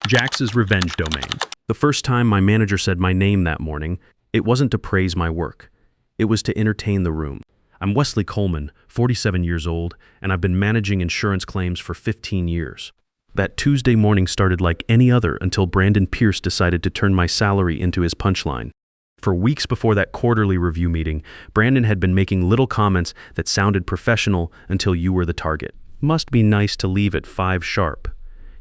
Jax's revenge domain. The first time my manager said my name that morning, it wasn't to praise my work. It was to entertain the room. I'm Wesley Coleman, 47 years old, and I've been managing insurance claims for 15 years. That Tuesday morning started like any other until Brandon Pierce decided to turn my salary into his punchline. For weeks before that quarterly review meeting, Brandon had been making little comments that sounded professional until you were the target. Must be nice to leave at 5 sharp.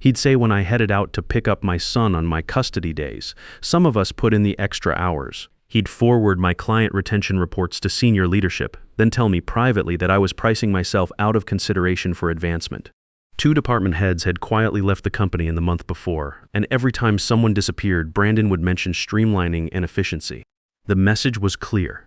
He'd say when I headed out to pick up my son on my custody days, some of us put in the extra hours. He'd forward my client retention reports to senior leadership, then tell me privately that I was pricing myself out of consideration for advancement. 2 department heads had quietly left the company in the month before, and every time someone disappeared, Brandon would mention streamlining and efficiency. The message was clear.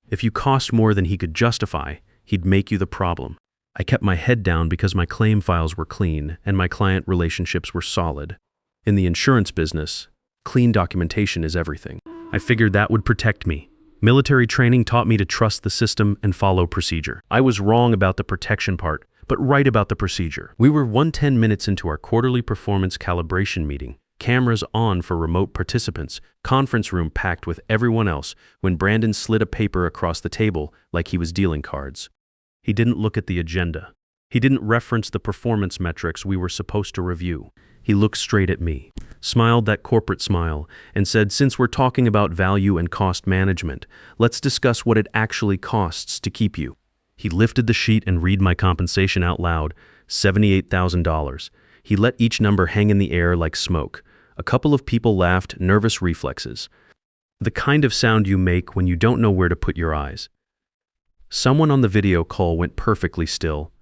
If you cost more than he could justify, he'd make you the problem. I kept my head down because my claim files were clean and my client relationships were solid. In the insurance business, clean documentation is everything. I figured that would protect me. Military training taught me to trust the system and follow procedure. I was wrong about the protection part, but right about the procedure. We were 110 minutes into our quarterly performance calibration meeting, cameras on for remote participants, conference room packed with everyone else, when Brandon slid a paper across the table like he was dealing cards. He didn't look at the agenda. He didn't reference the performance metrics we were supposed to review. He looked straight at me, smiled that corporate smile, and said, "Since we're talking about value and cost management, let's discuss what it actually costs to keep you." He lifted the sheet and read my compensation out loud, $78,000. He let each number hang in the air like smoke. A couple of people laughed, nervous reflexes. The kind of sound you make when you don't know where to put your eyes. Someone on the video call went perfectly still,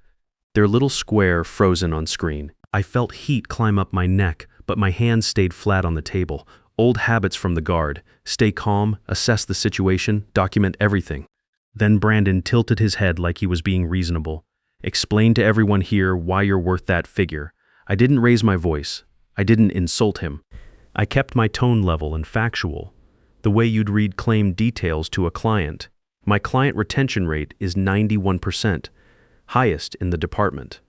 their little square frozen on screen. I felt heat climb up my neck, but my hands stayed flat on the table. Old habits from the guard. Stay calm, assess the situation, document everything. Then Brandon tilted his head like he was being reasonable. "Explain to everyone here why you're worth that figure." I didn't raise my voice. I didn't insult him. I kept my tone level and factual, the way you'd read claim details to a client. My client retention rate is 91%, highest in the department.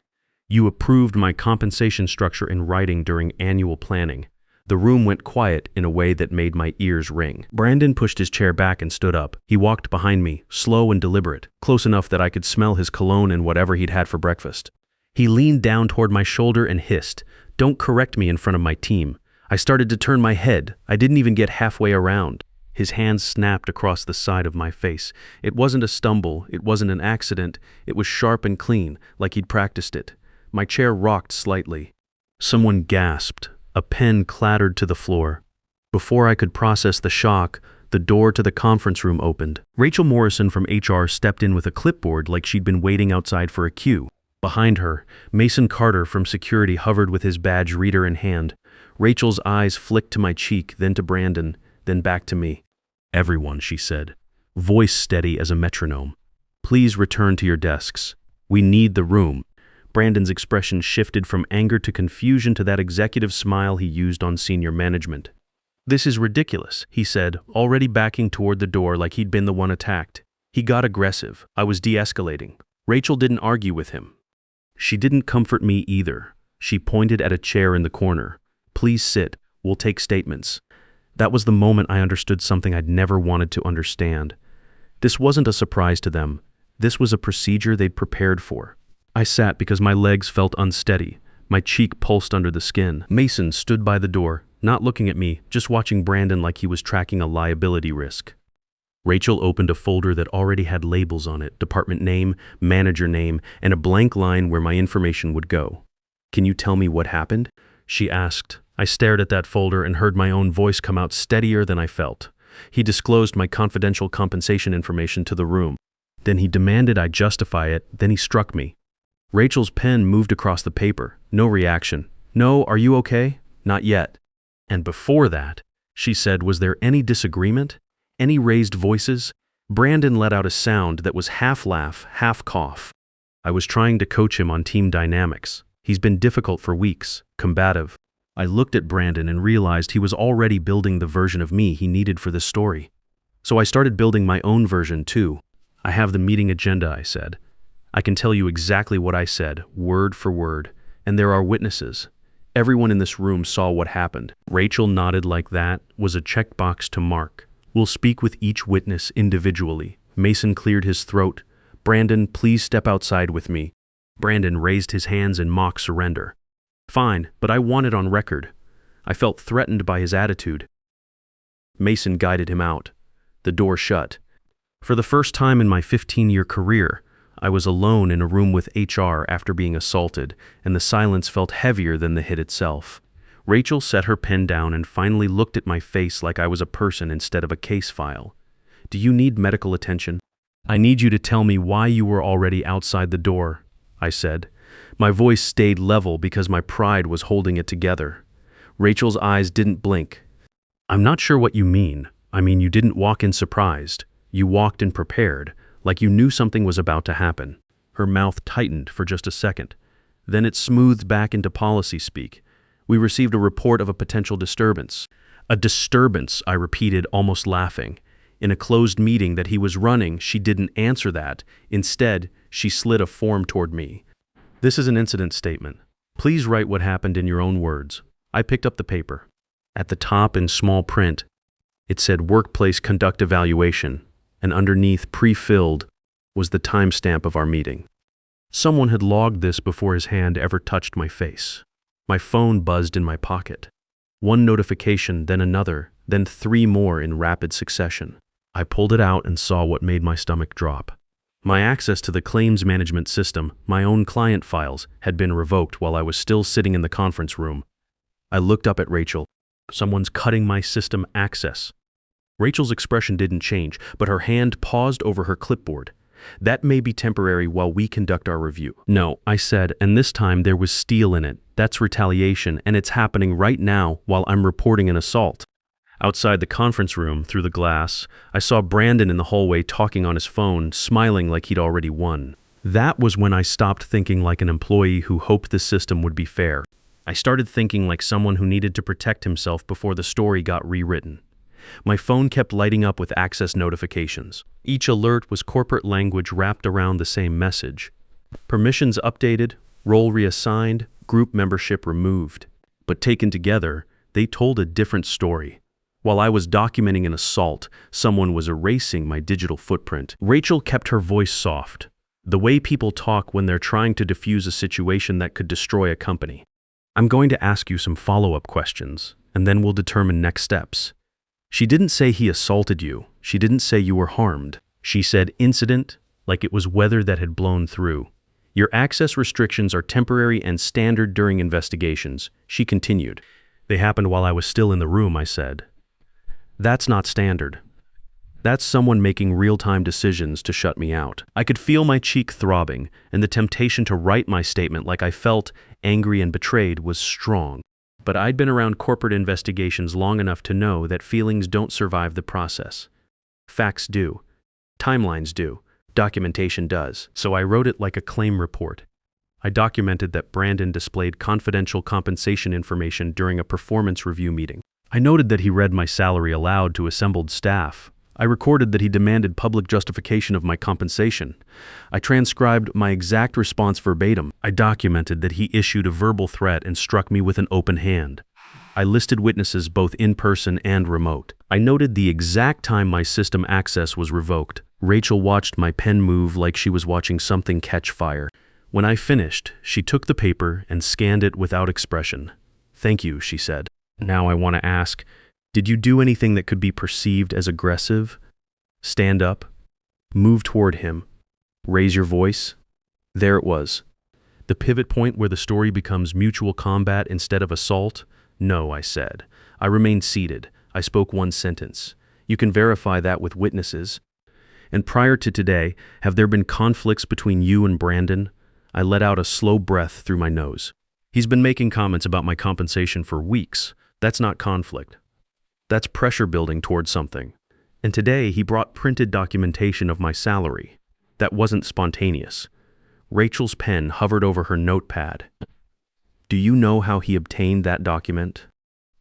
You approved my compensation structure in writing during annual planning. The room went quiet in a way that made my ears ring. Brandon pushed his chair back and stood up. He walked behind me, slow and deliberate, close enough that I could smell his cologne and whatever he'd had for breakfast. He leaned down toward my shoulder and hissed, "Don't correct me in front of my team." I started to turn my head. I didn't even get halfway around. His hands snapped across the side of my face. It wasn't a stumble, it wasn't an accident, it was sharp and clean, like he'd practiced it. My chair rocked slightly. Someone gasped. A pen clattered to the floor. Before I could process the shock, the door to the conference room opened. Rachel Morrison from HR stepped in with a clipboard like she'd been waiting outside for a cue. Behind her, Mason Carter from security hovered with his badge reader in hand. Rachel's eyes flicked to my cheek, then to Brandon, then back to me. "Everyone," she said, voice steady as a metronome. "Please return to your desks. We need the room." Brandon's expression shifted from anger to confusion to that executive smile he used on senior management. "This is ridiculous," he said, already backing toward the door like he'd been the one attacked. He got aggressive. I was de-escalating. Rachel didn't argue with him. She didn't comfort me either. She pointed at a chair in the corner. "Please sit. We'll take statements." That was the moment I understood something I'd never wanted to understand. This wasn't a surprise to them. This was a procedure they'd prepared for. I sat because my legs felt unsteady. My cheek pulsed under the skin. Mason stood by the door, not looking at me, just watching Brandon like he was tracking a liability risk. Rachel opened a folder that already had labels on it, department name, manager name, and a blank line where my information would go. "Can you tell me what happened?" she asked. I stared at that folder and heard my own voice come out steadier than I felt. He disclosed my confidential compensation information to the room. Then he demanded I justify it, then he struck me. Rachel's pen moved across the paper. No reaction. "No, are you okay?" "Not yet." And before that, she said, "Was there any disagreement? Any raised voices?" Brandon let out a sound that was half laugh, half cough. I was trying to coach him on team dynamics. He's been difficult for weeks, combative. I looked at Brandon and realized he was already building the version of me he needed for this story. So I started building my own version too. "I have the meeting agenda," I said. "I can tell you exactly what I said, word for word, and there are witnesses. Everyone in this room saw what happened. Rachel nodded like that was a checkbox to mark. We'll speak with each witness individually. Mason cleared his throat. Brandon, please step outside with me. Brandon raised his hands in mock surrender. Fine, but I want it on record. I felt threatened by his attitude. Mason guided him out. The door shut. For the first time in my 15-year career, I was alone in a room with HR after being assaulted, and the silence felt heavier than the hit itself. Rachel set her pen down and finally looked at my face like I was a person instead of a case file. Do you need medical attention? I need you to tell me why you were already outside the door, I said. My voice stayed level because my pride was holding it together. Rachel's eyes didn't blink. I'm not sure what you mean. I mean, you didn't walk in surprised. You walked in prepared, like you knew something was about to happen. Her mouth tightened for just a second. Then it smoothed back into policy speak. We received a report of a potential disturbance. A disturbance, I repeated, almost laughing. In a closed meeting that he was running, she didn't answer that. Instead, she slid a form toward me. This is an incident statement. Please write what happened in your own words. I picked up the paper. At the top in small print, it said Workplace Conduct Evaluation, and underneath, pre-filled, was the timestamp of our meeting. Someone had logged this before his hand ever touched my face. My phone buzzed in my pocket. One notification, then another, then 3 more in rapid succession. I pulled it out and saw what made my stomach drop. My access to the claims management system, my own client files, had been revoked while I was still sitting in the conference room. I looked up at Rachel. Someone's cutting my system access. Rachel's expression didn't change, but her hand paused over her clipboard. That may be temporary while we conduct our review. No, I said, and this time there was steel in it. That's retaliation, and it's happening right now while I'm reporting an assault. Outside the conference room, through the glass, I saw Brandon in the hallway talking on his phone, smiling like he'd already won. That was when I stopped thinking like an employee who hoped the system would be fair. I started thinking like someone who needed to protect himself before the story got rewritten. My phone kept lighting up with access notifications. Each alert was corporate language wrapped around the same message. Permissions updated, role reassigned, group membership removed. But taken together, they told a different story. While I was documenting an assault, someone was erasing my digital footprint. Rachel kept her voice soft, the way people talk when they're trying to diffuse a situation that could destroy a company. I'm going to ask you some follow-up questions, and then we'll determine next steps. She didn't say he assaulted you. She didn't say you were harmed. She said incident, like it was weather that had blown through. Your access restrictions are temporary and standard during investigations, she continued. They happened while I was still in the room, I said. That's not standard. That's someone making real-time decisions to shut me out. I could feel my cheek throbbing, and the temptation to write my statement like I felt angry and betrayed was strong. But I'd been around corporate investigations long enough to know that feelings don't survive the process. Facts do. Timelines do. Documentation does. So I wrote it like a claim report. I documented that Brandon displayed confidential compensation information during a performance review meeting. I noted that he read my salary aloud to assembled staff. I recorded that he demanded public justification of my compensation. I transcribed my exact response verbatim. I documented that he issued a verbal threat and struck me with an open hand. I listed witnesses both in person and remote. I noted the exact time my system access was revoked. Rachel watched my pen move like she was watching something catch fire. When I finished, she took the paper and scanned it without expression. "Thank you," she said. "Now I want to ask, did you do anything that could be perceived as aggressive? Stand up, move toward him, raise your voice?" There it was. The pivot point where the story becomes mutual combat instead of assault? No, I said. I remained seated. I spoke one sentence. You can verify that with witnesses. And prior to today, have there been conflicts between you and Brandon? I let out a slow breath through my nose. He's been making comments about my compensation for weeks. That's not conflict. That's pressure building towards something. And today he brought printed documentation of my salary. That wasn't spontaneous. Rachel's pen hovered over her notepad. Do you know how he obtained that document?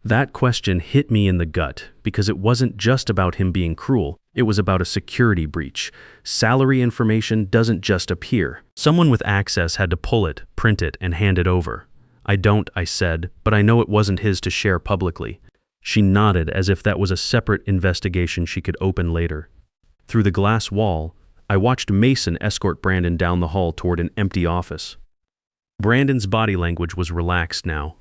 That question hit me in the gut because it wasn't just about him being cruel. It was about a security breach. Salary information doesn't just appear. Someone with access had to pull it, print it, and hand it over. I don't, I said, but I know it wasn't his to share publicly. She nodded as if that was a separate investigation she could open later. Through the glass wall, I watched Mason escort Brandon down the hall toward an empty office. Brandon's body language was relaxed now.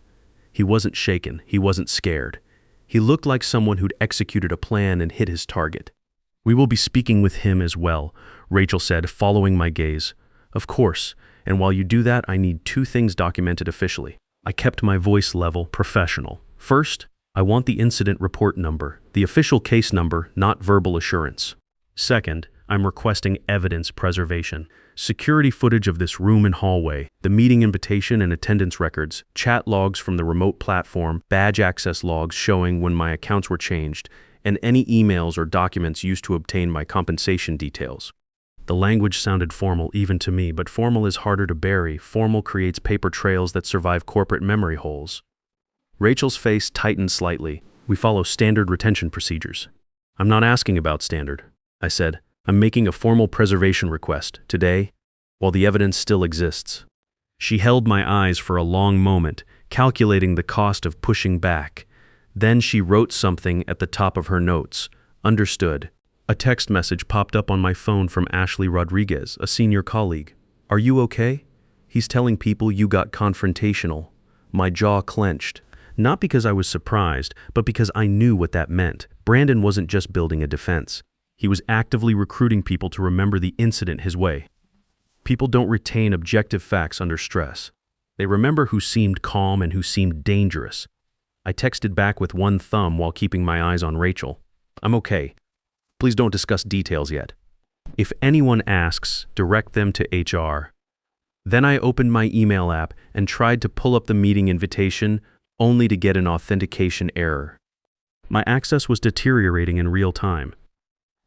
He wasn't shaken, he wasn't scared. He looked like someone who'd executed a plan and hit his target. "We will be speaking with him as well," Rachel said, following my gaze. "Of course, and while you do that, I need 2 things documented officially." I kept my voice level, professional. First, I want the incident report number, the official case number, not verbal assurance. Second, I'm requesting evidence preservation. Security footage of this room and hallway, the meeting invitation and attendance records, chat logs from the remote platform, badge access logs showing when my accounts were changed, and any emails or documents used to obtain my compensation details. The language sounded formal even to me, but formal is harder to bury. Formal creates paper trails that survive corporate memory holes. Rachel's face tightened slightly. "We follow standard retention procedures." "I'm not asking about standard," I said. "I'm making a formal preservation request today, while the evidence still exists." She held my eyes for a long moment, calculating the cost of pushing back. Then she wrote something at the top of her notes. "Understood." A text message popped up on my phone from Ashley Rodriguez, a senior colleague. "Are you okay? He's telling people you got confrontational." My jaw clenched. Not because I was surprised, but because I knew what that meant. Brandon wasn't just building a defense. He was actively recruiting people to remember the incident his way. People don't retain objective facts under stress. They remember who seemed calm and who seemed dangerous. I texted back with one thumb while keeping my eyes on Rachel. "I'm okay. Please don't discuss details yet. If anyone asks, direct them to HR." Then I opened my email app and tried to pull up the meeting invitation, only to get an authentication error. My access was deteriorating in real time.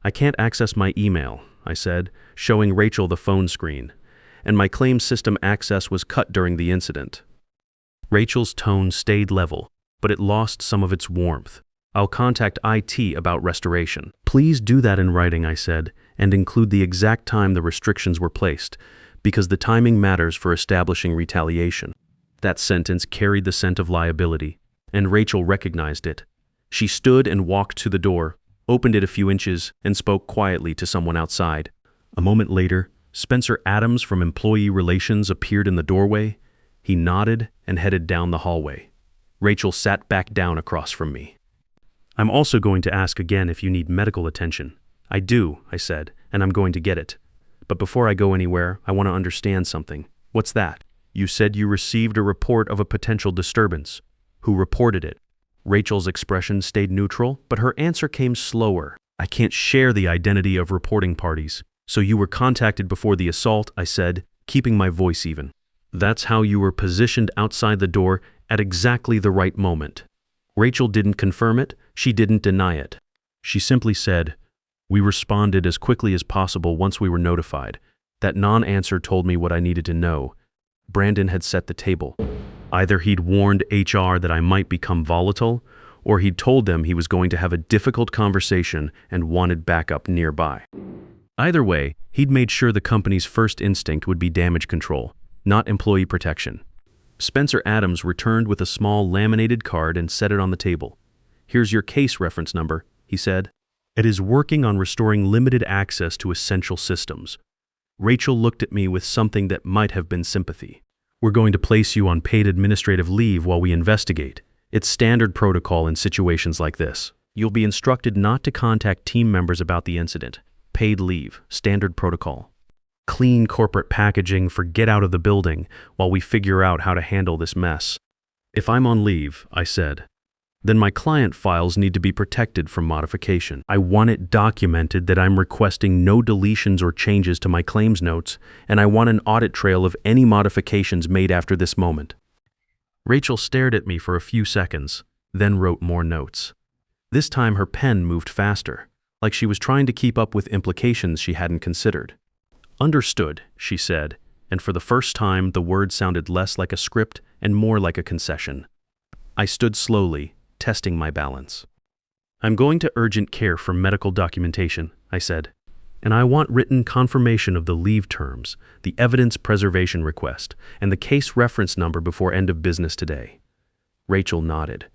"I can't access my email," I said, showing Rachel the phone screen, and my claim system access was cut during the incident. Rachel's tone stayed level, but it lost some of its warmth. "I'll contact IT about restoration." "Please do that in writing," I said, "and include the exact time the restrictions were placed, because the timing matters for establishing retaliation." That sentence carried the scent of liability, and Rachel recognized it. She stood and walked to the door, opened it a few inches, and spoke quietly to someone outside. A moment later, Spencer Adams from Employee Relations appeared in the doorway. He nodded and headed down the hallway. Rachel sat back down across from me. "I'm also going to ask again if you need medical attention." "I do," I said, "and I'm going to get it. But before I go anywhere, I want to understand something." "What's that?" "You said you received a report of a potential disturbance. Who reported it?" Rachel's expression stayed neutral, but her answer came slower. "I can't share the identity of reporting parties." "So you were contacted before the assault," I said, keeping my voice even. "That's how you were positioned outside the door at exactly the right moment." Rachel didn't confirm it, she didn't deny it. She simply said, "We responded as quickly as possible once we were notified." That non-answer told me what I needed to know. Brandon had set the table. Either he'd warned HR that I might become volatile, or he'd told them he was going to have a difficult conversation and wanted backup nearby. Either way, he'd made sure the company's first instinct would be damage control, not employee protection. Spencer Adams returned with a small laminated card and set it on the table. "Here's your case reference number," he said. "It is working on restoring limited access to essential systems." Rachel looked at me with something that might have been sympathy. "We're going to place you on paid administrative leave while we investigate. It's standard protocol in situations like this. You'll be instructed not to contact team members about the incident. Paid leave, standard protocol. Clean corporate packaging for get out of the building while we figure out how to handle this mess." "If I'm on leave," I said, "then my client files need to be protected from modification. I want it documented that I'm requesting no deletions or changes to my claims notes, and I want an audit trail of any modifications made after this moment." Rachel stared at me for a few seconds, then wrote more notes. This time her pen moved faster, like she was trying to keep up with implications she hadn't considered. "Understood," she said, and for the first time the word sounded less like a script and more like a concession. I stood slowly, testing my balance. "I'm going to urgent care for medical documentation," I said. and I want written confirmation of the leave terms, the evidence preservation request, and the case reference number before end of business today." Rachel nodded.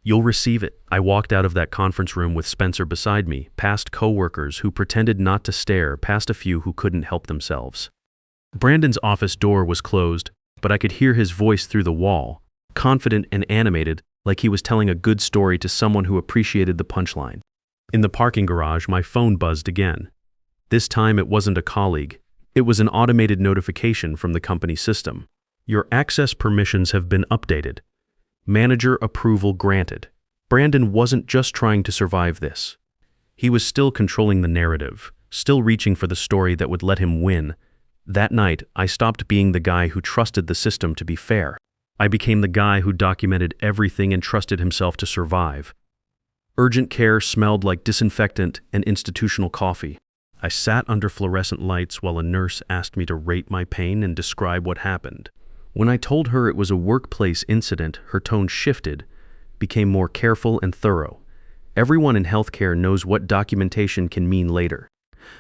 "You'll receive it." I walked out of that conference room with Spencer beside me, past coworkers who pretended not to stare, past a few who couldn't help themselves. Brandon's office door was closed, but I could hear his voice through the wall, confident and animated, like he was telling a good story to someone who appreciated the punchline. In the parking garage, my phone buzzed again. This time it wasn't a colleague. It was an automated notification from the company system. "Your access permissions have been updated. Manager approval granted." Brandon wasn't just trying to survive this. He was still controlling the narrative, still reaching for the story that would let him win. That night, I stopped being the guy who trusted the system to be fair. I became the guy who documented everything and trusted himself to survive. Urgent care smelled like disinfectant and institutional coffee. I sat under fluorescent lights while a nurse asked me to rate my pain and describe what happened. When I told her it was a workplace incident, her tone shifted, became more careful and thorough. Everyone in healthcare knows what documentation can mean later.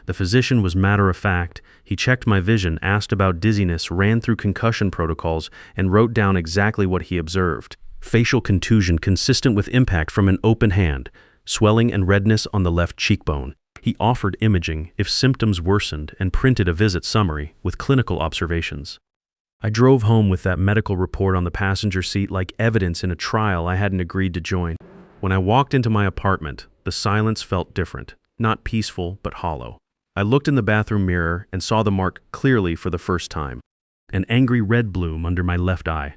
The physician was matter-of-fact. He checked my vision, asked about dizziness, ran through concussion protocols, and wrote down exactly what he observed. Facial contusion consistent with impact from an open hand, swelling and redness on the left cheekbone. He offered imaging if symptoms worsened and printed a visit summary with clinical observations. I drove home with that medical report on the passenger seat like evidence in a trial I hadn't agreed to join. When I walked into my apartment, the silence felt different, not peaceful but hollow. I looked in the bathroom mirror and saw the mark clearly for the first time, an angry red bloom under my left eye.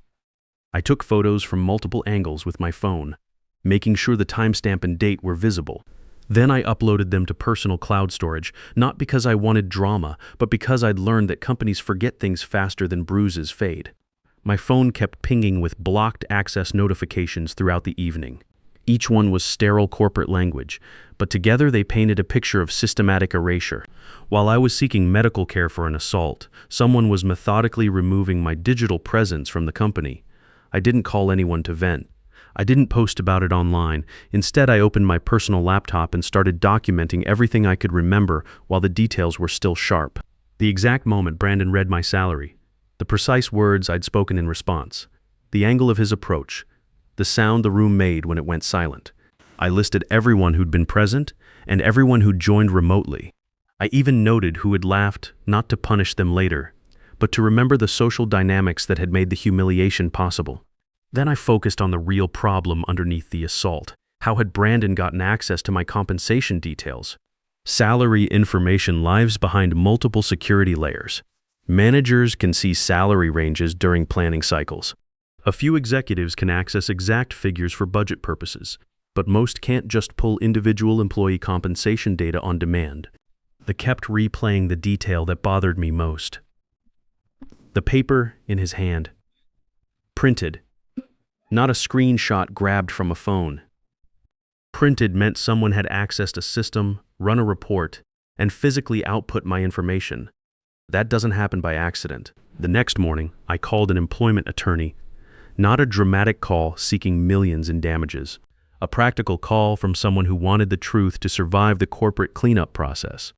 I took photos from multiple angles with my phone, making sure the timestamp and date were visible. Then I uploaded them to personal cloud storage, not because I wanted drama, but because I'd learned that companies forget things faster than bruises fade. My phone kept pinging with blocked access notifications throughout the evening. Each one was sterile corporate language, but together they painted a picture of systematic erasure. While I was seeking medical care for an assault, someone was methodically removing my digital presence from the company. I didn't call anyone to vent. I didn't post about it online. Instead, I opened my personal laptop and started documenting everything I could remember while the details were still sharp. The exact moment Brandon read my salary, the precise words I'd spoken in response, the angle of his approach, the sound the room made when it went silent. I listed everyone who'd been present and everyone who'd joined remotely. I even noted who had laughed, not to punish them later, but to remember the social dynamics that had made the humiliation possible. Then I focused on the real problem underneath the assault. How had Brandon gotten access to my compensation details? Salary information lives behind multiple security layers. Managers can see salary ranges during planning cycles. A few executives can access exact figures for budget purposes, but most can't just pull individual employee compensation data on demand. They kept replaying the detail that bothered me most. The paper in his hand. Printed. Not a screenshot grabbed from a phone. Printed meant someone had accessed a system, run a report, and physically output my information. That doesn't happen by accident. The next morning, I called an employment attorney. Not a dramatic call seeking millions in damages. A practical call from someone who wanted the truth to survive the corporate cleanup process.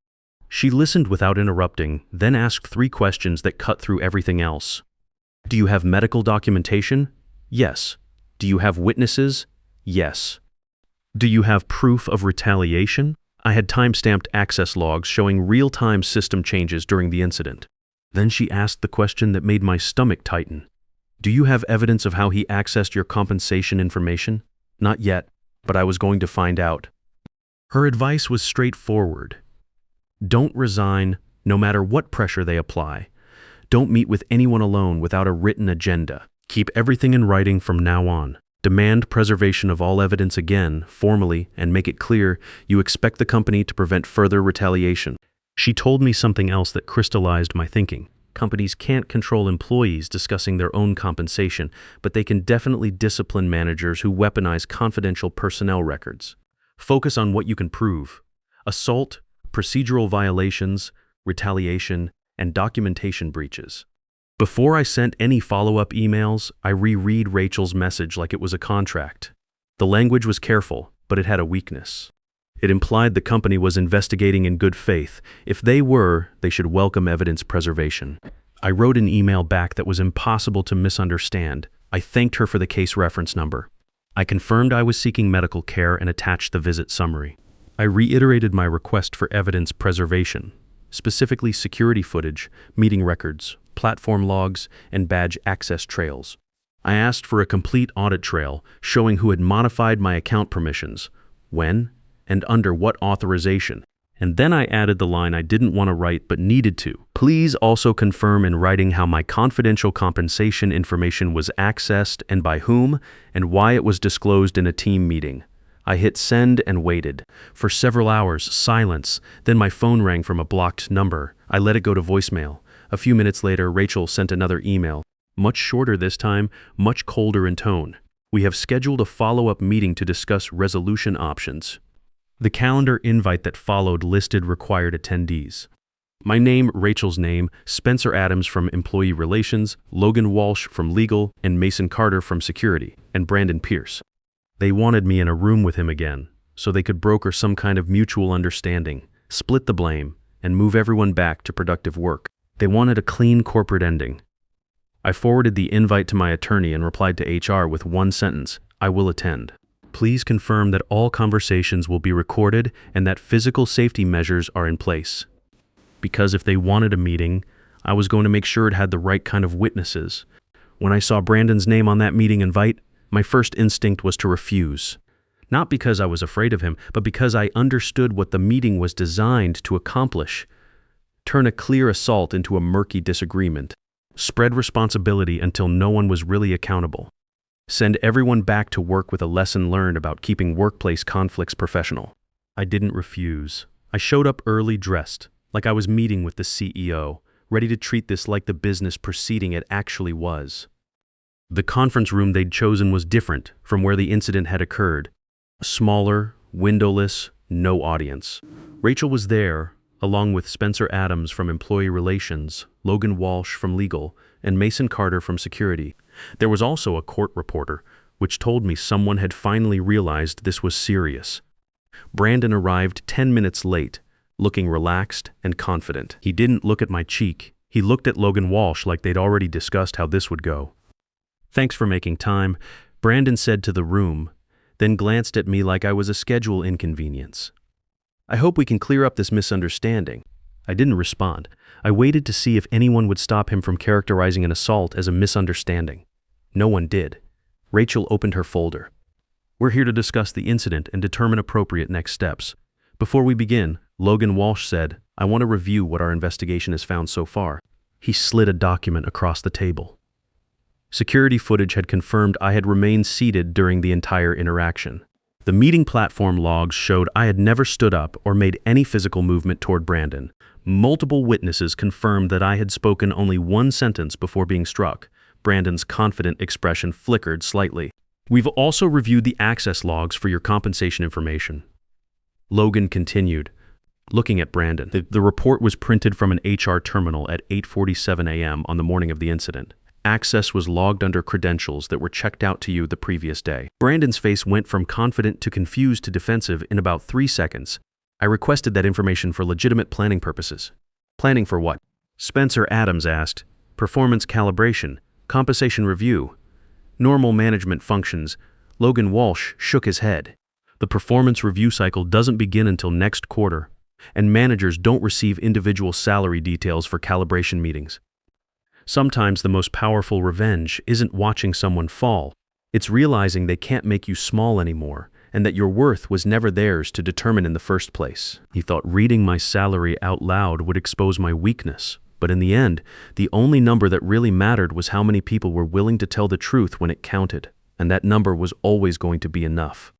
She listened without interrupting, then asked 3 questions that cut through everything else. Do you have medical documentation? Yes. Do you have witnesses? Yes. Do you have proof of retaliation? I had time-stamped access logs showing real-time system changes during the incident. Then she asked the question that made my stomach tighten. Do you have evidence of how he accessed your compensation information? Not yet, but I was going to find out. Her advice was straightforward. Don't resign, no matter what pressure they apply. Don't meet with anyone alone without a written agenda. Keep everything in writing from now on. Demand preservation of all evidence again, formally, and make it clear you expect the company to prevent further retaliation. She told me something else that crystallized my thinking. Companies can't control employees discussing their own compensation, but they can definitely discipline managers who weaponize confidential personnel records. Focus on what you can prove. Assault, procedural violations, retaliation, and documentation breaches. Before I sent any follow-up emails, I reread Rachel's message like it was a contract. The language was careful, but it had a weakness. It implied the company was investigating in good faith. If they were, they should welcome evidence preservation. I wrote an email back that was impossible to misunderstand. I thanked her for the case reference number. I confirmed I was seeking medical care and attached the visit summary. I reiterated my request for evidence preservation, specifically security footage, meeting records, platform logs, and badge access trails. I asked for a complete audit trail showing who had modified my account permissions, when, and under what authorization. And then I added the line I didn't want to write but needed to. Please also confirm in writing how my confidential compensation information was accessed and by whom, and why it was disclosed in a team meeting. I hit send and waited. For several hours, silence. Then my phone rang from a blocked number. I let it go to voicemail. A few minutes later, Rachel sent another email. Much shorter this time, much colder in tone. We have scheduled a follow-up meeting to discuss resolution options. The calendar invite that followed listed required attendees. My name, Rachel's name, Spencer Adams from Employee Relations, Logan Walsh from Legal, and Mason Carter from Security, and Brandon Pierce. They wanted me in a room with him again, so they could broker some kind of mutual understanding, split the blame, and move everyone back to productive work. They wanted a clean corporate ending. I forwarded the invite to my attorney and replied to HR with one sentence: I will attend. Please confirm that all conversations will be recorded and that physical safety measures are in place. Because if they wanted a meeting, I was going to make sure it had the right kind of witnesses. When I saw Brandon's name on that meeting invite, my first instinct was to refuse. Not because I was afraid of him, but because I understood what the meeting was designed to accomplish. Turn a clear assault into a murky disagreement. Spread responsibility until no one was really accountable. Send everyone back to work with a lesson learned about keeping workplace conflicts professional. I didn't refuse. I showed up early dressed, like I was meeting with the CEO, ready to treat this like the business proceeding it actually was. The conference room they'd chosen was different from where the incident had occurred. Smaller, windowless, no audience. Rachel was there, along with Spencer Adams from Employee Relations, Logan Walsh from Legal, and Mason Carter from Security. There was also a court reporter, which told me someone had finally realized this was serious. Brandon arrived 10 minutes late, looking relaxed and confident. He didn't look at my cheek. He looked at Logan Walsh like they'd already discussed how this would go. Thanks for making time, Brandon said to the room, then glanced at me like I was a schedule inconvenience. I hope we can clear up this misunderstanding. I didn't respond. I waited to see if anyone would stop him from characterizing an assault as a misunderstanding. No one did. Rachel opened her folder. We're here to discuss the incident and determine appropriate next steps. Before we begin, Logan Walsh said, I want to review what our investigation has found so far. He slid a document across the table. Security footage had confirmed I had remained seated during the entire interaction. The meeting platform logs showed I had never stood up or made any physical movement toward Brandon. Multiple witnesses confirmed that I had spoken only one sentence before being struck. Brandon's confident expression flickered slightly. We've also reviewed the access logs for your compensation information. Logan continued, looking at Brandon. The report was printed from an HR terminal at 8:47 a.m. on the morning of the incident. Access was logged under credentials that were checked out to you the previous day. Brandon's face went from confident to confused to defensive in about 3 seconds. I requested that information for legitimate planning purposes. Planning for what? Spencer Adams asked. Performance calibration, compensation review, normal management functions. Logan Walsh shook his head. The performance review cycle doesn't begin until next quarter, and managers don't receive individual salary details for calibration meetings. Sometimes the most powerful revenge isn't watching someone fall. It's realizing they can't make you small anymore, and that your worth was never theirs to determine in the first place. He thought reading my salary out loud would expose my weakness, but in the end, the only number that really mattered was how many people were willing to tell the truth when it counted, and that number was always going to be enough.